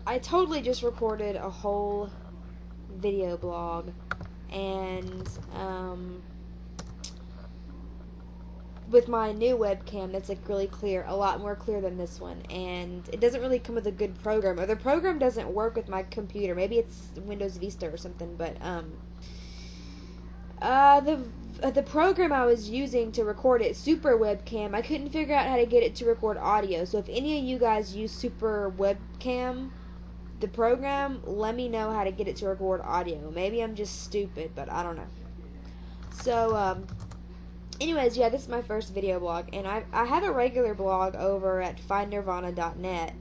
I totally just recorded a whole video blog, and with my new webcam that's like really clear, a lot more clear than this one, and it doesn't really come with a good program, or the program doesn't work with my computer. Maybe it's Windows Vista or something, but the program I was using to record it, Super Webcam, I couldn't figure out how to get it to record audio. So if any of you guys use Super Webcam, the program, let me know how to get it to record audio. Maybe I'm just stupid, but I don't know. So, anyways, yeah, this is my first video blog, and I have a regular blog over at findnirvana.net,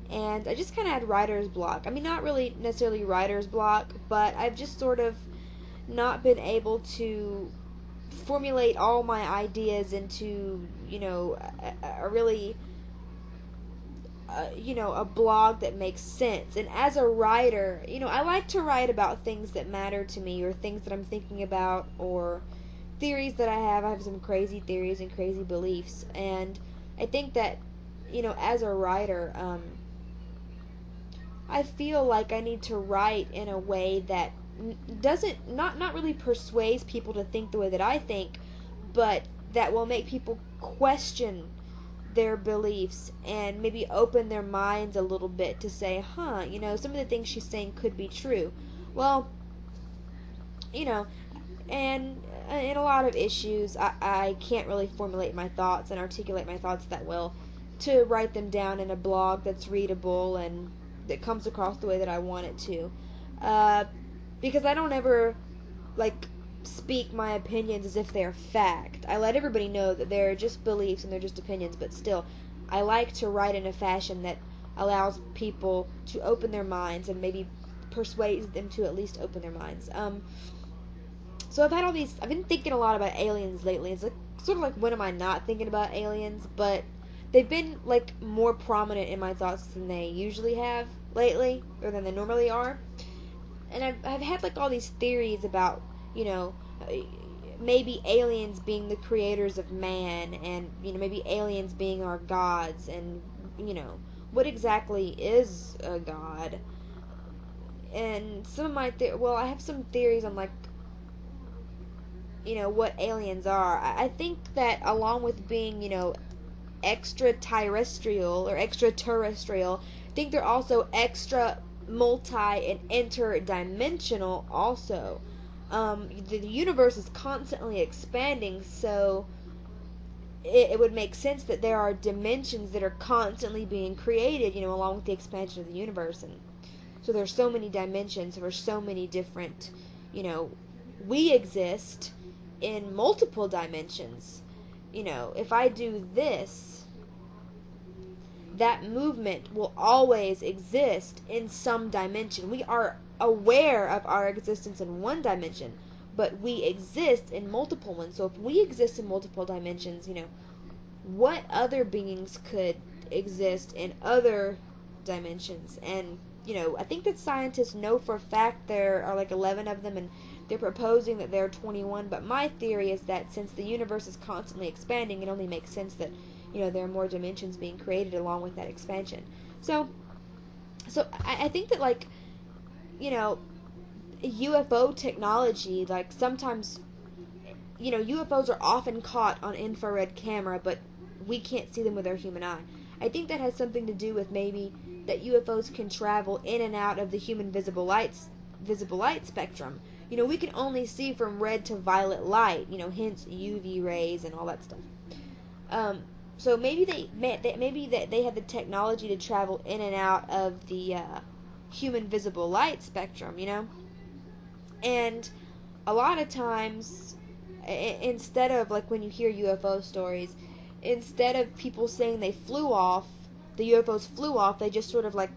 and I just kind of had writer's block. I mean, not really necessarily writer's block, but I've just sort of not been able to formulate all my ideas into, a really, a blog that makes sense. And as a writer, I like to write about things that matter to me, or things that I'm thinking about, or theories that I have. I have some crazy theories and crazy beliefs, and I think that, as a writer, I feel like I need to write in a way that doesn't not really persuades people to think the way that I think, but that will make people question their beliefs and maybe open their minds a little bit to say, some of the things she's saying could be true. Well, and in a lot of issues, I can't really formulate my thoughts and articulate my thoughts that well to write them down in a blog that's readable and that comes across the way that I want it to. Because I don't ever, speak my opinions as if they're fact. I let everybody know that they're just beliefs and they're just opinions, but still, I like to write in a fashion that allows people to open their minds and maybe persuades them to at least open their minds. So I've been thinking a lot about aliens lately. It's sort of like, when am I not thinking about aliens? But they've been, more prominent in my thoughts than they usually have lately, or than they normally are. And I've had, all these theories about, maybe aliens being the creators of man, and, maybe aliens being our gods, and, what exactly is a god? And some of my I have some theories on, what aliens are. I think that along with being, extraterrestrial or extraterrestrial, I think they're also extra multi and interdimensional also. The universe is constantly expanding, so it would make sense that there are dimensions that are constantly being created, along with the expansion of the universe. And so there's so many dimensions, there's so many different, we exist in multiple dimensions. If I do this, that movement will always exist in some dimension. We are aware of our existence in one dimension, but we exist in multiple ones. So if we exist in multiple dimensions, what other beings could exist in other dimensions? And, I think that scientists know for a fact there are 11 of them, and they're proposing that there are 21, but my theory is that since the universe is constantly expanding, it only makes sense that, there are more dimensions being created along with that expansion. So I think that, UFO technology, sometimes, UFOs are often caught on infrared camera, but we can't see them with our human eye. I think that has something to do with maybe that UFOs can travel in and out of the human visible light spectrum. We can only see from red to violet light, hence UV rays and all that stuff. So maybe they have the technology to travel in and out of the human visible light spectrum, And a lot of times, instead of, when you hear UFO stories, instead of people saying the UFOs flew off, they just sort of were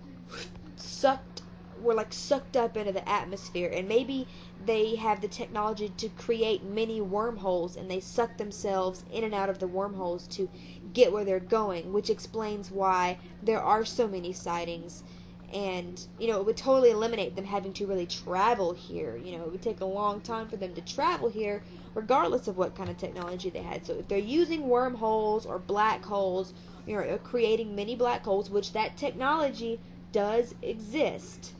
sucked up into the atmosphere. And maybe they have the technology to create mini wormholes, and they suck themselves in and out of the wormholes to get where they're going, which explains why there are so many sightings. And, it would totally eliminate them having to really travel here. It would take a long time for them to travel here, regardless of what kind of technology they had. So if they're using wormholes or black holes, creating mini black holes, which that technology does exist,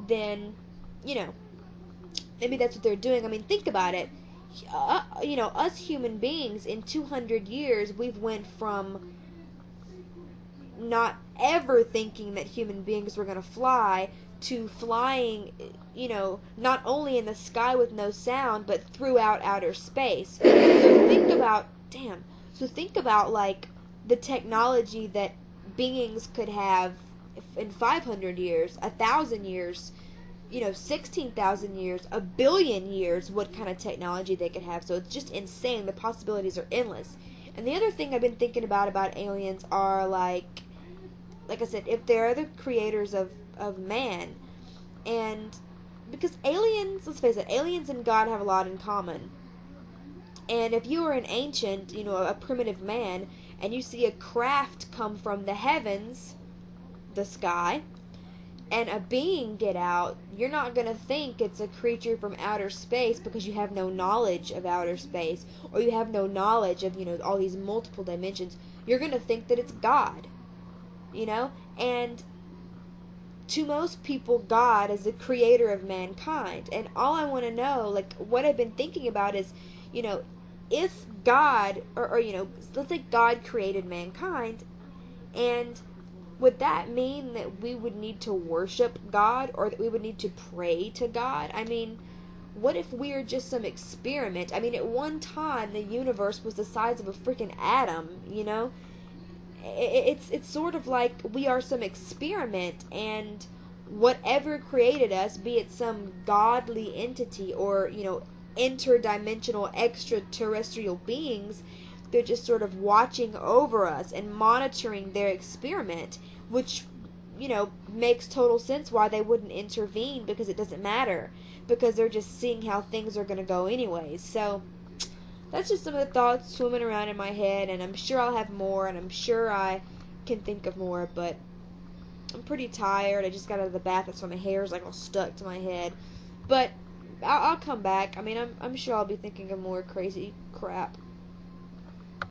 then, maybe that's what they're doing. I mean, think about it. Us human beings in 200 years, we've went from not ever thinking that human beings were going to fly to flying, not only in the sky with no sound, but throughout outer space. So think about like the technology that beings could have in 500 years, 1,000 years, 16,000 years, a billion years, what kind of technology they could have. So it's just insane. The possibilities are endless. And the other thing I've been thinking about aliens are like I said, if they're the creators of man, and because aliens, let's face it, aliens and God have a lot in common. And if you were an ancient, a primitive man, and you see a craft come from the heavens, the sky, and a being get out, you're not going to think it's a creature from outer space because you have no knowledge of outer space, or you have no knowledge of, all these multiple dimensions. You're going to think that it's God, and to most people, God is the creator of mankind. And all I want to know, like, what I've been thinking about is, if God, or let's say God created mankind, and would that mean that we would need to worship God, or that we would need to pray to God? I mean, what if we are just some experiment? I mean, at one time, the universe was the size of a freaking atom, It's sort of like we are some experiment, and whatever created us, be it some godly entity or, interdimensional extraterrestrial beings, they're just sort of watching over us and monitoring their experiment, which, makes total sense why they wouldn't intervene, because it doesn't matter, because they're just seeing how things are going to go anyways. So that's just some of the thoughts swimming around in my head, and I'm sure I'll have more, and I'm sure I can think of more, but I'm pretty tired. I just got out of the bath, that's why my hair's like all stuck to my head. But I'll come back. I mean, I'm sure I'll be thinking of more crazy crap.